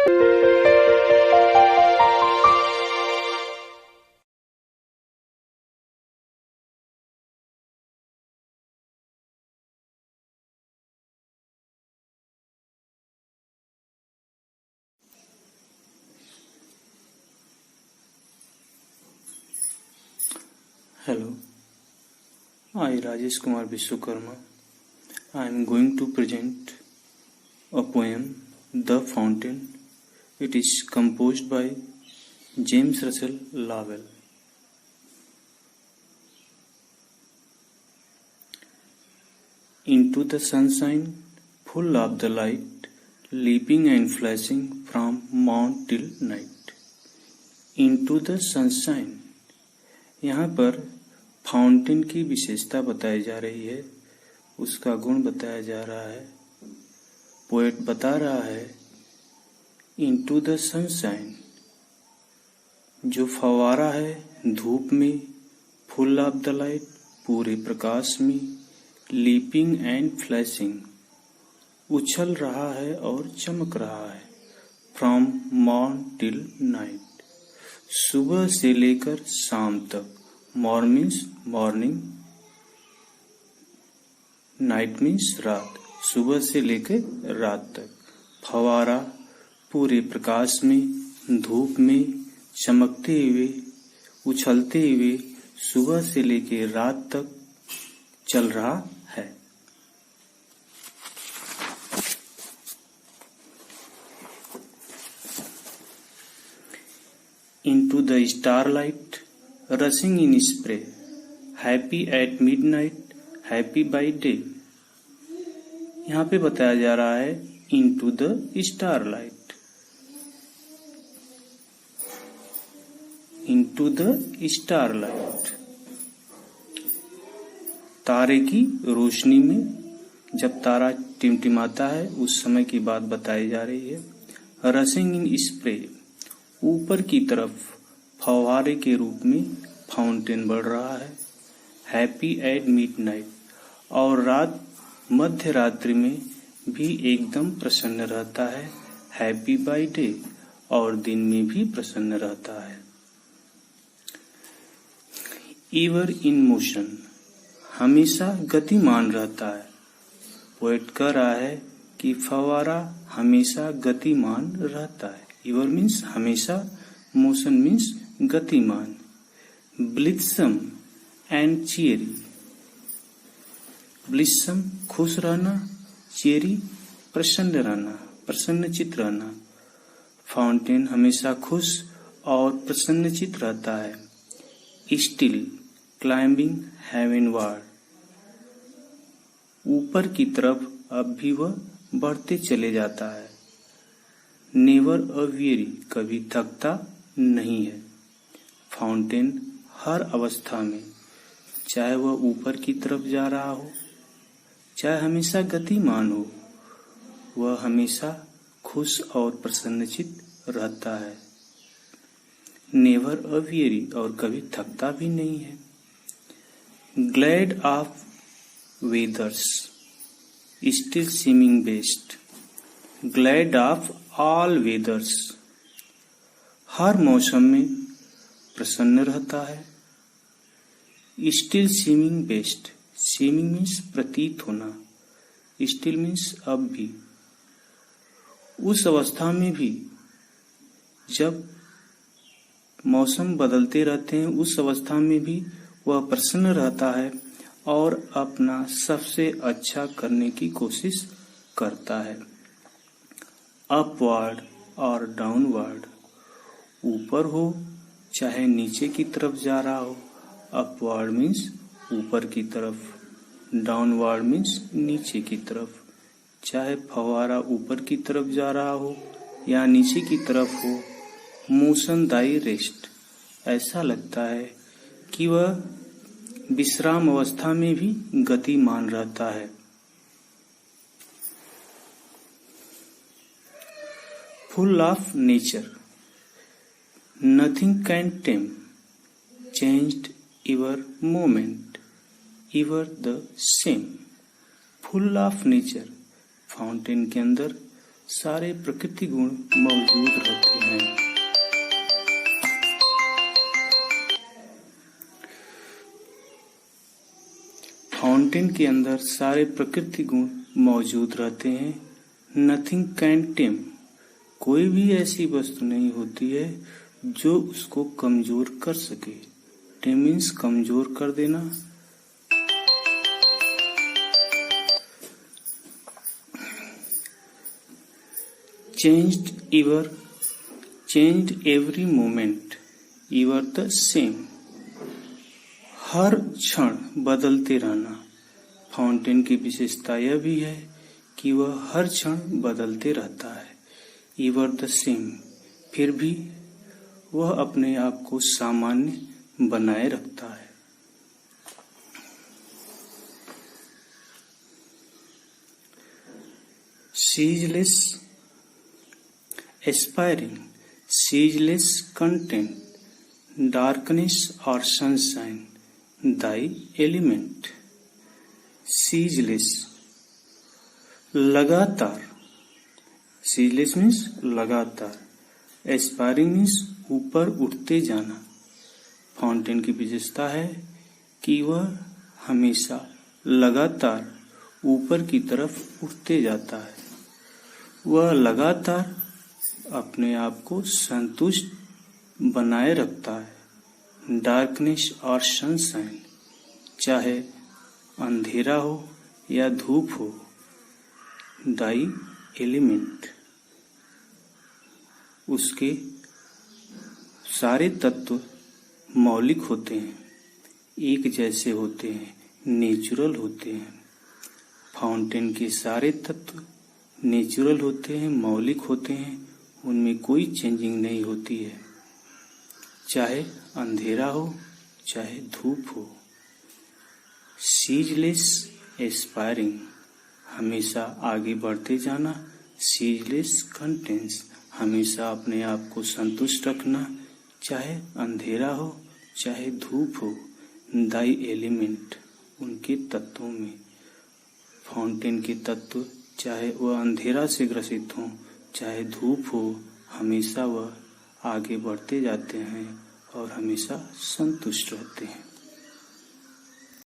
Hello, I Rajesh Kumar Vishwakarma. I am going to present a poem, The Fountain. It is composed by James Russell Lowell. Into the sunshine, full of the light, leaping and flashing from morn till night. Into the sunshine. यहाँ पर fountain की विशेषता बताई जा रही है, उसका गुण बताया जा रहा है। पोएट बता रहा है इनटू द सनशाइन, जो फवारा है धूप में, फुल ऑफ द लाइट, पूरे प्रकाश में, लीपिंग एंड फ्लैशिंग, उछल रहा है और चमक रहा है, फ्रॉम मॉर्न टिल नाइट, सुबह से लेकर शाम तक। Morn means morning, night means रात, सुबह से लेकर रात तक। फवारा पूरे प्रकाश में, धूप में, चमकते हुए, उछलते हुए, सुबह से लेकर रात तक चल रहा है। Into the starlight, rushing in spray, happy at midnight, happy by day। यहाँ पे बताया जा रहा है into the starlight, into the starlight, तारे की रोशनी में, जब तारा टिमटिमाता है उस समय की बात बताई जा रही है। रशिंग इन स्प्रे, ऊपर की तरफ फव्वारे के रूप में फाउंटेन बढ़ रहा है। हैप्पी एट मिडनाइट, और रात मध्य रात्रि में भी एकदम प्रसन्न रहता है। हैप्पी बाय डे, और दिन में भी प्रसन्न रहता है। ईवर इन मोशन, हमेशा गतिमान रहता है। पोएट कह रहा है कि फव्वारा हमेशा गतिमान रहता है। ईवर मीन्स हमेशा, मोशन मीन्स गतिमान। ब्लित्सम एंड चेरी, ब्लित्सम खुश रहना, चेरी प्रसन्न रहना, प्रसन्नचित रहना। फाउंटेन हमेशा खुश और प्रसन्नचित रहता है। स्टिल क्लाइंबिंग हेवनवार्ड, ऊपर की तरफ अब भी वह बढ़ते चले जाता है। नेवर अ वेरी, कभी थकता नहीं है। फाउंटेन हर अवस्था में, चाहे वह ऊपर की तरफ जा रहा हो, चाहे हमेशा गतिमान हो, वह हमेशा खुश और प्रसन्नचित रहता है। नेवर अ वेरी, और कभी थकता भी नहीं है। Glad of weathers, still seeming best, glad of all weathers, हर मौसम में प्रसन्न रहता है। Still seeming best, seeming means प्रतीत होना, स्टिल मीन्स अब भी, उस अवस्था में भी जब मौसम बदलते रहते हैं, उस अवस्था में भी वह प्रसन्न रहता है और अपना सबसे अच्छा करने की कोशिश करता है। अपवर्ड और डाउनवर्ड, ऊपर हो चाहे नीचे की तरफ जा रहा हो। अपवर्ड मीन्स ऊपर की तरफ, डाउनवर्ड मीन्स नीचे की तरफ। चाहे फव्वारा ऊपर की तरफ जा रहा हो या नीचे की तरफ हो, मोशनदायी रेस्ट, ऐसा लगता है कि वह विश्राम अवस्था में भी गतिमान रहता है। Full of nature, nothing can time, changed ever moment, ever the same. Full of nature, fountain के अंदर सारे प्रकृति गुण मौजूद रहते हैं। फाउंटेन के अंदर सारे प्रकृति गुण मौजूद रहते हैं। नथिंग कैन टेम, कोई भी ऐसी वस्तु नहीं होती है जो उसको कमजोर कर सके। टेम मीन्स कमजोर कर देना। Changed every moment, you are the same, हर क्षण बदलते रहना। फाउंटेन की विशेषता यह भी है कि वह हर क्षण बदलते रहता है। यू आर द सेम, फिर भी वह अपने आप को सामान्य बनाए रखता है। Ceaseless aspiring, ceaseless content, darkness और सनशाइन, दाई एलिमेंट। सीजलेस लगातार, सीजलेस मीन्स लगातार, एस्पायरिंग मीन्स ऊपर उठते जाना। फाउंटेन की विशेषता है कि वह हमेशा लगातार ऊपर की तरफ उठते जाता है। वह लगातार अपने आप को संतुष्ट बनाए रखता है। डार्कनेस और सनशाइन, चाहे अंधेरा हो या धूप हो, दाई एलिमेंट, उसके सारे तत्व मौलिक होते हैं, एक जैसे होते हैं, नेचुरल होते हैं। फाउंटेन के सारे तत्व नेचुरल होते हैं, मौलिक होते हैं, उनमें कोई चेंजिंग नहीं होती है, चाहे अंधेरा हो चाहे धूप हो। सीजलेस एस्पायरिंग, हमेशा आगे बढ़ते जाना। सीजलेस कंटेंस, हमेशा अपने आप को संतुष्ट रखना, चाहे अंधेरा हो चाहे धूप हो। दाई एलिमेंट, उनके तत्वों में। फाउंटेन के तत्व, चाहे वह अंधेरा से ग्रसित हो चाहे धूप हो, हमेशा वह आगे बढ़ते जाते हैं और हमेशा संतुष्ट रहते हैं।